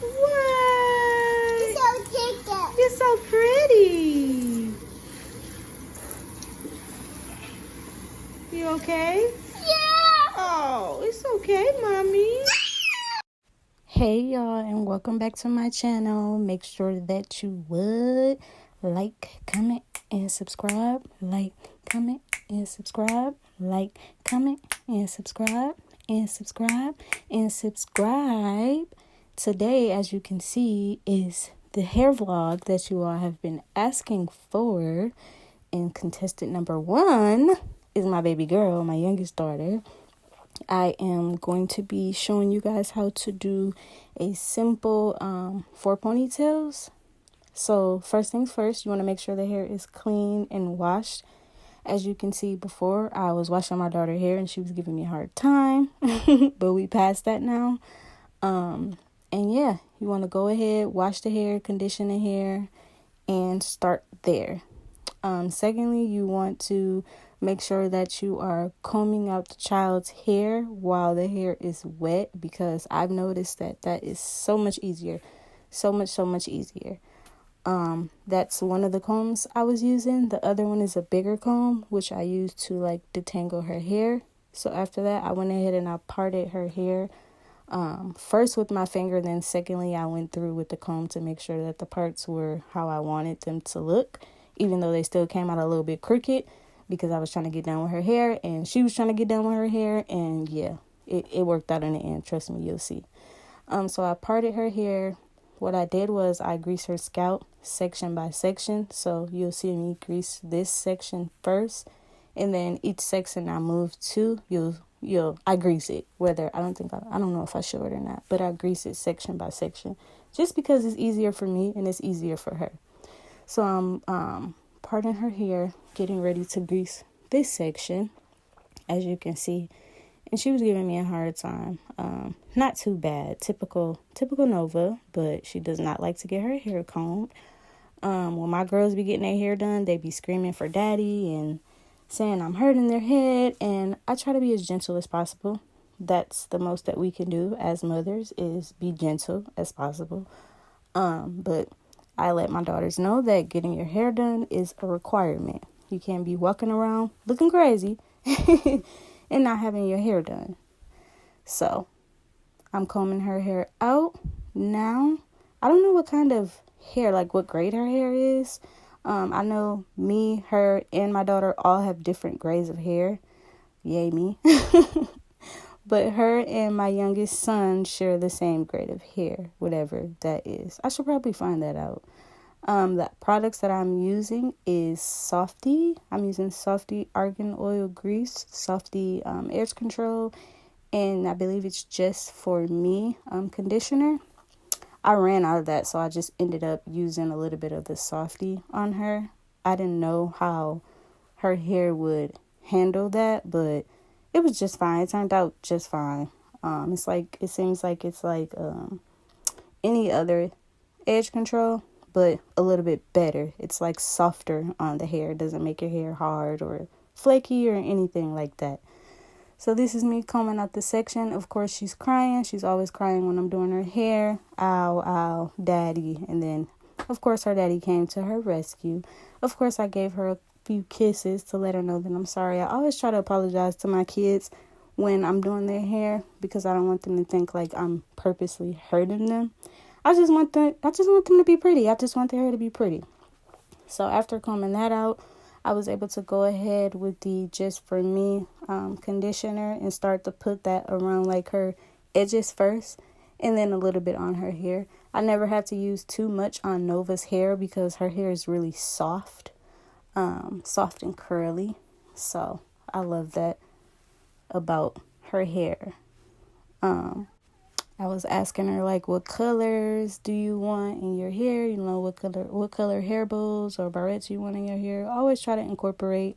What? It's so cute. You're so pretty. You okay? Yeah. Oh, it's okay, mommy. Hey y'all, and welcome back to my channel. Make sure that you would like, comment, and subscribe. Like, comment, and subscribe. Like, comment, and subscribe. And subscribe. And subscribe. Today, as you can see, is the hair vlog that you all have been asking for. And contestant number 1 is my baby girl, my youngest daughter. I am going to be showing you guys how to do a simple 4 ponytails. So first things first, you want to make sure the hair is clean and washed. As you can see before, I was washing my daughter's hair and she was giving me a hard time, but we passed that now. And yeah, you want to go ahead, wash the hair, condition the hair, and start there. Secondly, you want to make sure that you are combing out the child's hair while the hair is wet, because I've noticed that is so much easier. So much easier. That's one of the combs I was using. The other one is a bigger comb, which I use to like detangle her hair. So after that, I went ahead and I parted her hair. First with my finger, then secondly, I went through with the comb to make sure that the parts were how I wanted them to look, even though they still came out a little bit crooked, because I was trying to get done with her hair and she was trying to get done with her hair, and yeah, it worked out in the end. Trust me, you'll see. So I parted her hair. What I did was I greased her scalp section by section. So you'll see me grease this section first, and then each section I move to, I grease it. I don't know if I show it or not, but I grease it section by section, just because it's easier for me and it's easier for her. So I'm parting her hair, getting ready to grease this section, as you can see. And she was giving me a hard time. Not too bad. Typical Nova, but she does not like to get her hair combed. When my girls be getting their hair done, they be screaming for daddy and saying I'm hurting their head. And I try to be as gentle as possible. That's the most that we can do as mothers, is be gentle as possible. But I let my daughters know that getting your hair done is a requirement. You can't be walking around looking crazy and not having your hair done. So I'm combing her hair out now. I don't know what kind of hair, like what grade her hair is. I know me, her, and my daughter all have different grades of hair. Yay me. But her and my youngest son share the same grade of hair, whatever that is. I should probably find that out. The products that I'm using is Softy. I'm using Softy Argan Oil Grease, Softy Edge Control, and I believe it's Just For Me conditioner. I ran out of that, so I just ended up using a little bit of the Softy on her. I didn't know how her hair would handle that, but it was just fine. It turned out just fine. It seems like it's like any other edge control, but a little bit better. It's like softer on the hair. It doesn't make your hair hard or flaky or anything like that. So this is me combing out the section. Of course, she's crying. She's always crying when I'm doing her hair. Ow, ow, daddy. And then, of course, her daddy came to her rescue. Of course, I gave her a few kisses to let her know that I'm sorry. I always try to apologize to my kids when I'm doing their hair, because I don't want them to think like I'm purposely hurting them. I just want them to be pretty. I just want their hair to be pretty. So after combing that out, I was able to go ahead with the Just For Me conditioner and start to put that around like her edges first, and then a little bit on her hair. I never have to use too much on Nova's hair because her hair is really soft and curly. So I love that about her hair. I was asking her, like, what colors do you want in your hair? You know, what color hair bows or barrettes you want in your hair. Always try to incorporate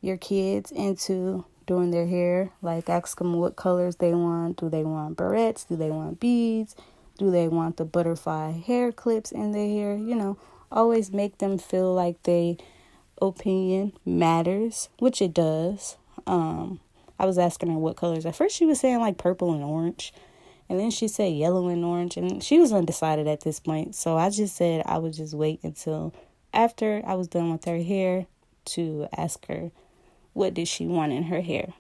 your kids into doing their hair. Like, ask them what colors they want. Do they want barrettes? Do they want beads? Do they want the butterfly hair clips in their hair? You know, always make them feel like their opinion matters, which it does. I was asking her what colors. At first she was saying like purple and orange. And then she said yellow and orange, and she was undecided at this point. So I just said I would just wait until after I was done with her hair to ask her what did she want in her hair.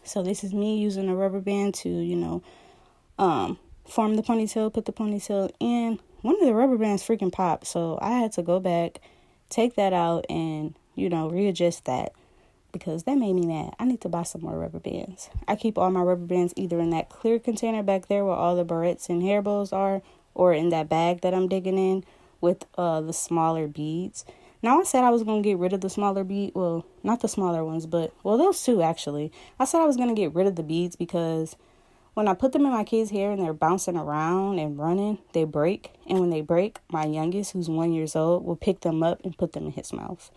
So this is me using a rubber band to, form the ponytail, put the ponytail in. One of the rubber bands freaking popped, so I had to go back, take that out, and, readjust that. Because that made me mad. I need to buy some more rubber bands. I keep all my rubber bands either in that clear container back there where all the barrettes and hair bows are, or in that bag that I'm digging in with the smaller beads. Now, I said I was going to get rid of the smaller bead. Well, not the smaller ones, but, those two, actually. I said I was going to get rid of the beads because when I put them in my kids' hair and they're bouncing around and running, they break. And when they break, my youngest, who's 1 year old, will pick them up and put them in his mouth.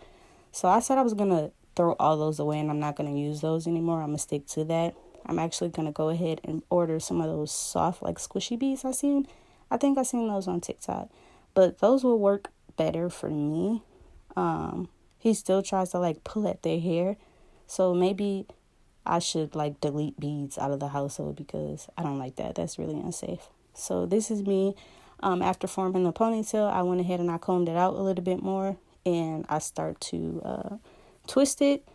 So I said I was going to throw all those away and I'm not going to use those anymore. I'm going to stick to that. I'm actually going to go ahead and order some of those soft, like squishy beads I think I seen those on TikTok. But those will work better for me. He still tries to like pull at their hair. So maybe I should like delete beads out of the household because I don't like that. That's really unsafe. So this is me. After forming the ponytail, I went ahead and I combed it out a little bit more. And I start to twist it.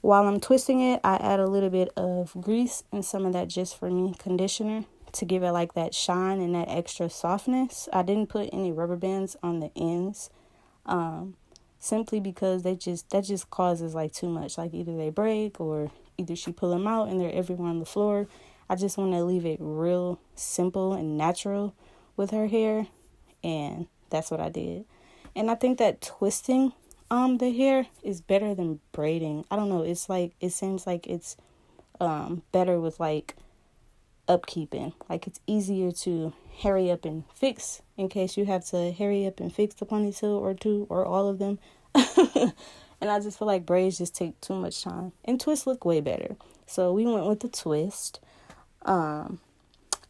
While I'm twisting it, I add a little bit of grease and some of that Just For Me conditioner to give it like that shine and that extra softness. I didn't put any rubber bands on the ends, simply because that just causes like too much. Like either they break or either she pull them out and they're everywhere on the floor. I just want to leave it real simple and natural with her hair, and that's what I did. And I think that twisting the hair is better than braiding. I don't know. It's like, it seems like it's better with like upkeeping. Like it's easier to hurry up and fix in case you have to hurry up and fix the ponytail or two or all of them. And I just feel like braids just take too much time. And twists look way better. So we went with the twist. And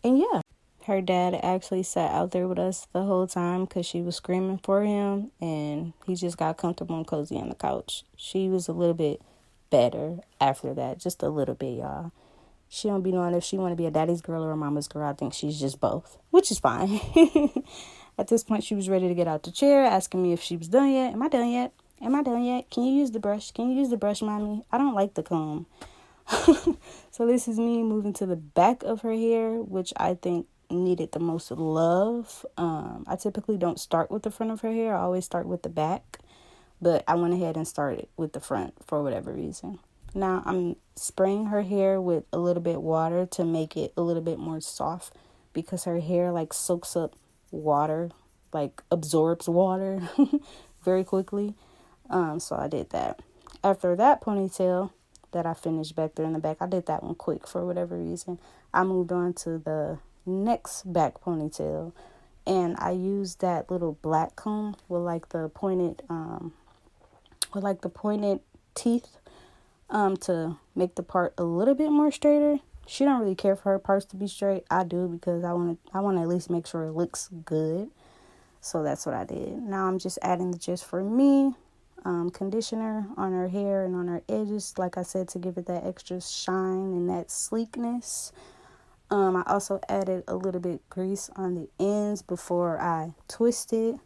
yeah. Her dad actually sat out there with us the whole time because she was screaming for him, and he just got comfortable and cozy on the couch. She was a little bit better after that, just a little bit, y'all. She don't be knowing if she want to be a daddy's girl or a mama's girl. I think she's just both, which is fine. At this point, she was ready to get out the chair, asking me if she was done yet. Am I done yet? Am I done yet? Can you use the brush? Can you use the brush, mommy? I don't like the comb. So this is me moving to the back of her hair, which I think needed the most love. I typically don't start with the front of her hair. I always start with the back, but I went ahead and started with the front for whatever reason. Now I'm spraying her hair with a little bit water to make it a little bit more soft because her hair like soaks up water, like absorbs water very quickly. So I did that. After that ponytail that I finished back there in the back, I did that one quick for whatever reason. I moved on to the next back ponytail, and I used that little black comb with like the pointed teeth to make the part a little bit more straighter. She don't really care for her parts to be straight. I do because I want to at least make sure it looks good. So that's what I did. Now I'm just adding the Just For Me conditioner on her hair and on her edges, like I said, to give it that extra shine and that sleekness. I also added a little bit grease on the ends before I twisted.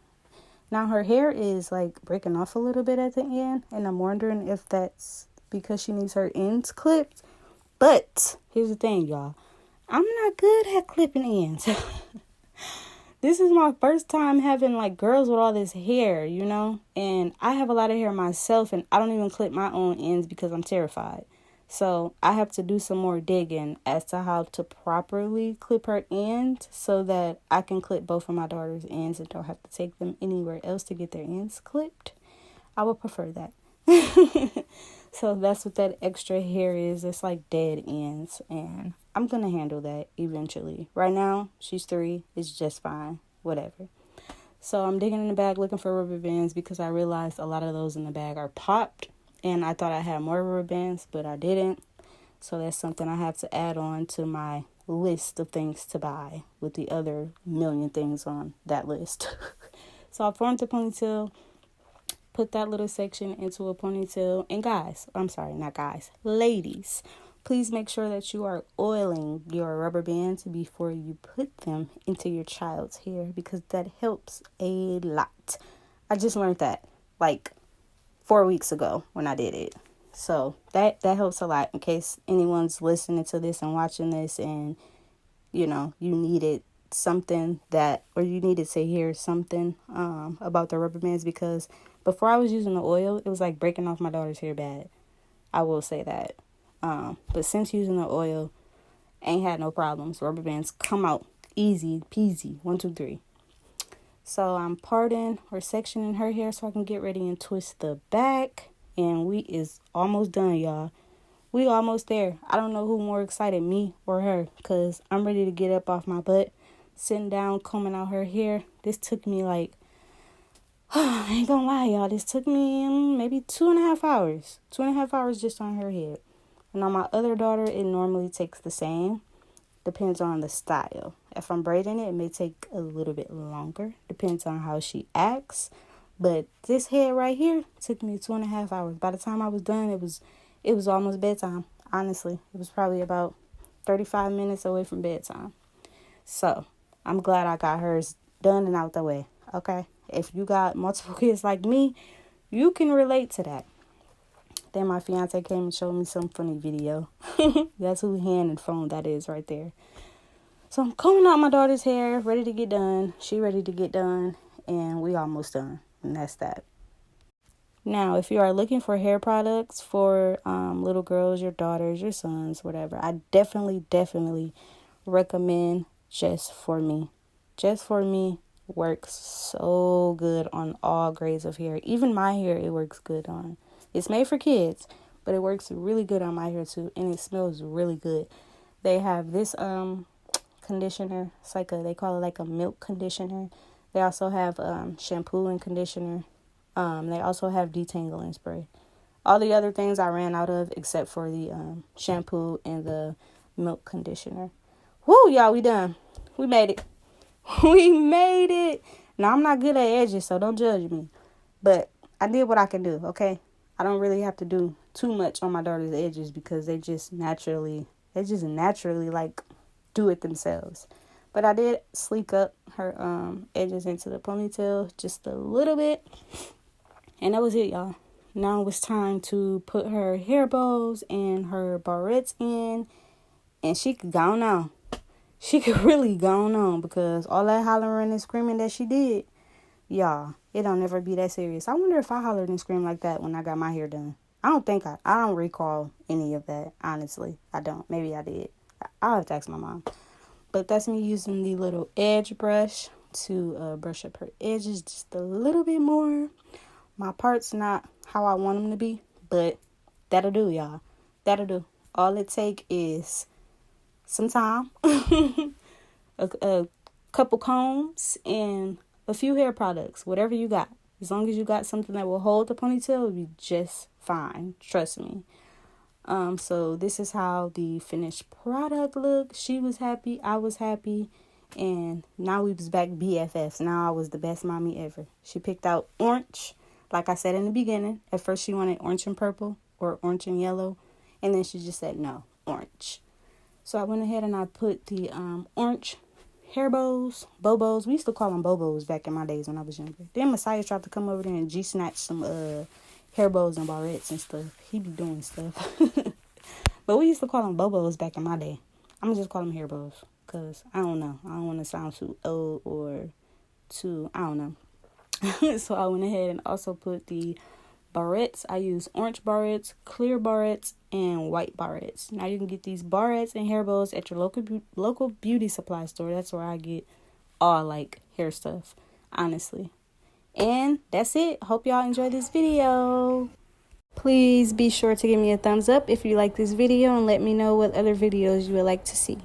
Now her hair is like breaking off a little bit at the end, and I'm wondering if that's because she needs her ends clipped. But here's the thing, y'all. I'm not good at clipping ends. This is my first time having like girls with all this hair, and I have a lot of hair myself, and I don't even clip my own ends because I'm terrified. So I have to do some more digging as to how to properly clip her ends so that I can clip both of my daughter's ends and don't have to take them anywhere else to get their ends clipped. I would prefer that. So that's what that extra hair is. It's like dead ends, and I'm going to handle that eventually. Right now, she's 3. It's just fine. Whatever. So I'm digging in the bag looking for rubber bands because I realized a lot of those in the bag are popped. And I thought I had more rubber bands, but I didn't. So that's something I have to add on to my list of things to buy with the other million things on that list. So I formed a ponytail, put that little section into a ponytail. And ladies, Please make sure that you are oiling your rubber bands before you put them into your child's hair, because that helps a lot. I just learned that like 4 weeks ago when I did it. So that helps a lot in case anyone's listening to this and watching this and, you know, you needed something or you needed to hear something about the rubber bands, because before I was using the oil, it was like breaking off my daughter's hair bad. I will say that. But since using the oil, ain't had no problems. Rubber bands come out easy peasy. 1, 2, 3. So I'm parting or sectioning her hair so I can get ready and twist the back. And we is almost done, y'all. We almost there. I don't know who more excited, me or her, because I'm ready to get up off my butt, sitting down, combing out her hair. This took me like, I ain't gonna lie, y'all. This took me maybe 2.5 hours. 2.5 hours just on her head. And on my other daughter, it normally takes the same. Depends on the style. If I'm braiding it, it may take a little bit longer. Depends on how she acts. But this head right here took me 2.5 hours. By the time I was done, it was almost bedtime. Honestly, it was probably about 35 minutes away from bedtime. So I'm glad I got hers done and out the way. Okay, if you got multiple kids like me, you can relate to that. Then my fiance came and showed me some funny video. That's who hand and phone that is right there. So I'm combing out my daughter's hair, ready to get done. She ready to get done, and we almost done. And that's that. Now, if you are looking for hair products for little girls, your daughters, your sons, whatever, I definitely recommend Just For Me. Just For Me works so good on all grades of hair. Even my hair, it works good on. It's made for kids, but it works really good on my hair too, and it smells really good. They have this conditioner. It's like they call it like a milk conditioner. They also have shampoo and conditioner. They also have detangling spray. All the other things I ran out of except for the shampoo and the milk conditioner. Woo, y'all, we done. We made it. We made it. Now, I'm not good at edges, so don't judge me. But I did what I can do, okay? I don't really have to do too much on my daughter's edges because they just naturally like do it themselves. But I did sleek up her edges into the ponytail just a little bit. And that was it, y'all. Now it was time to put her hair bows and her barrettes in. And she could go on. She could really go on because all that hollering and screaming that she did, y'all, it don't never be that serious. I wonder if I hollered and screamed like that when I got my hair done. I don't recall any of that, honestly. I don't. Maybe I did. I'll have to ask my mom. But that's me using the little edge brush to brush up her edges just a little bit more. My parts not how I want them to be, but that'll do, y'all. That'll do. All it take is some time, a couple combs, and a few hair products, whatever you got. As long as you got something that will hold the ponytail, it'll be just fine. Trust me. So this is how the finished product looked. She was happy. I was happy. And now we was back BFFs. Now I was the best mommy ever. She picked out orange. Like I said in the beginning, at first she wanted orange and purple or orange and yellow. And then she just said, no, orange. So I went ahead and I put the orange hair bows, bobos. We used to call them bobos back in my days when I was younger. Then Messiah tried to come over there and G-snatch some hair bows and barrettes and stuff. He be doing stuff. But we used to call them bobos back in my day. I'm going to just call them hair bows because I don't know. I don't want to sound too old or too, I don't know. So I went ahead and also put the barrettes. I use orange barrettes, clear barrettes, and white barrettes. Now you can get these barrettes and hair bows at your local beauty supply store. That's where I get all like hair stuff, honestly. And that's it. Hope y'all enjoyed this video. Please be sure to give me a thumbs up if you like this video and let me know what other videos you would like to see.